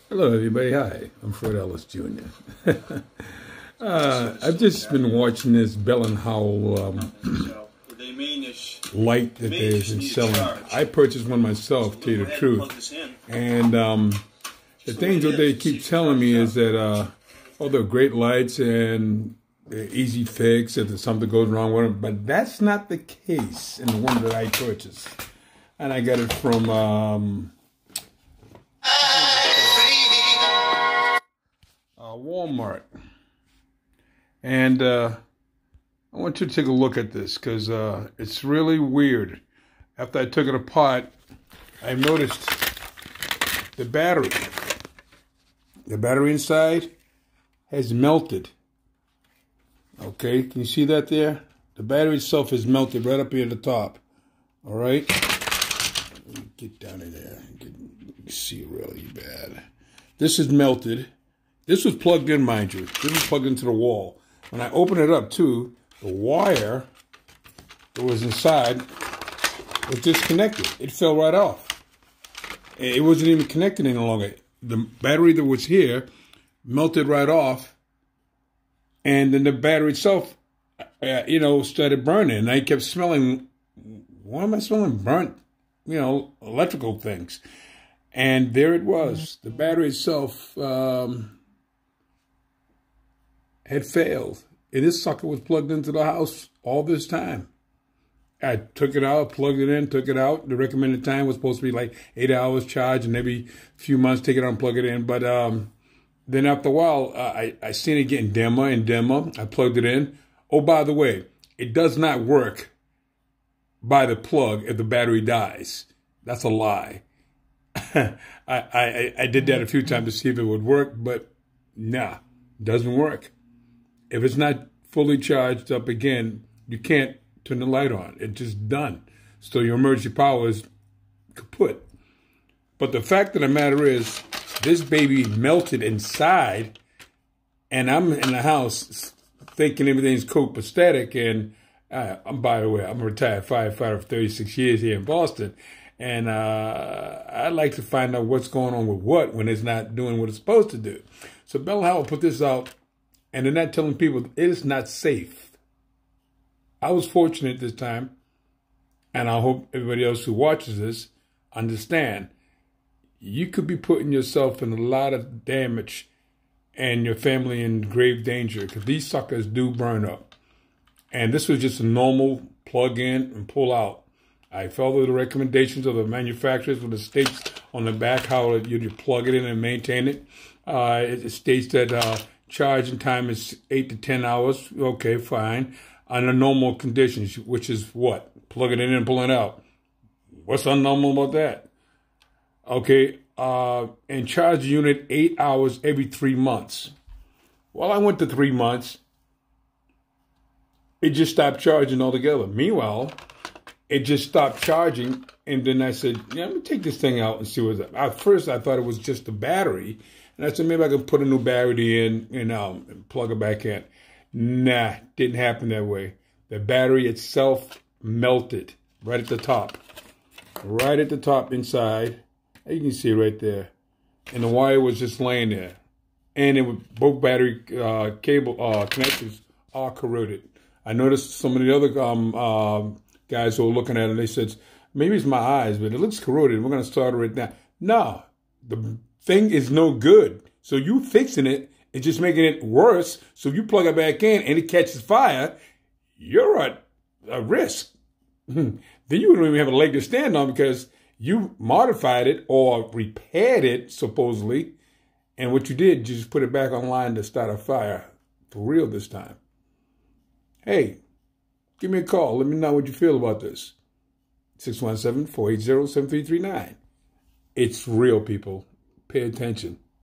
Hello, everybody. Hi, I'm Fred Ellis Jr. I've just been watching this Bell and Howell light that they've been selling. I purchased one myself, to tell you the truth. And the things that they keep telling me is that, they're great lights and they're easy fix if something goes wrong with them. But that's not the case in the one that I purchased. And I got it from Walmart. And I want you to take a look at this because it's really weird. After I took it apart, I noticed the battery inside has melted. Okay, can you see that there? The battery itself is melted right up here at the top. All right, let me get down in there. You can see really bad. This is melted. This was plugged in, mind you. This was plugged into the wall. When I open it up, too, the wire that was inside was disconnected. It fell right off. It wasn't even connected any longer. The battery that was here melted right off, and then the battery itself, started burning. And I kept smelling, why am I smelling burnt, electrical things? And there it was. The battery itself had failed. And this sucker was plugged into the house all this time. I took it out, plugged it in, took it out. The recommended time was supposed to be like 8 hours charge, and every few months take it out and plug it in. But then after a while, I seen it getting dimmer and dimmer. I plugged it in. Oh, by the way, it does not work by the plug if the battery dies. That's a lie. I did that a few times to see if it would work, but nah, it doesn't work. If it's not fully charged up again, you can't turn the light on. It's just done. So your emergency power is kaput. But the fact of the matter is, this baby melted inside, and I'm in the house thinking everything's copacetic. And by the way, I'm a retired firefighter for 36 years here in Boston. And I'd like to find out what's going on with what when it's not doing what it's supposed to do. So Bell Howell put this out, and they're not telling people it is not safe. I was fortunate this time, and I hope everybody else who watches this understand. You could be putting yourself in a lot of damage and your family in grave danger because these suckers do burn up. And this was just a normal plug in and pull out. I followed the recommendations of the manufacturers with the states on the back, how you plug it in and maintain it. It states that charging time is 8 to 10 hours. Okay, fine. Under normal conditions, which is what? Plug it in and pull it out. What's unnormal about that? Okay, and charge the unit 8 hours every 3 months. Well, I went to 3 months. It just stopped charging altogether. Meanwhile, it just stopped charging, and then I said, let me take this thing out and see what's up. At first, I thought it was just the battery, and I said, maybe I could put a new battery in and plug it back in. Nah, didn't happen that way. The battery itself melted right at the top. Right at the top inside. You can see it right there. And the wire was just laying there. And both battery cable connectors are corroded. I noticed some of the other guys who were looking at it, they said, maybe it's my eyes, but it looks corroded. We're going to start it right now. No, the thing is no good. So you fixing it and just making it worse. So you plug it back in and it catches fire, you're at a risk. Then you don't even have a leg to stand on because you modified it or repaired it, supposedly. And what you did, you just put it back online to start a fire. For real this time. Hey, give me a call. Let me know what you feel about this. 617-480-7339. It's real, people. Pay attention.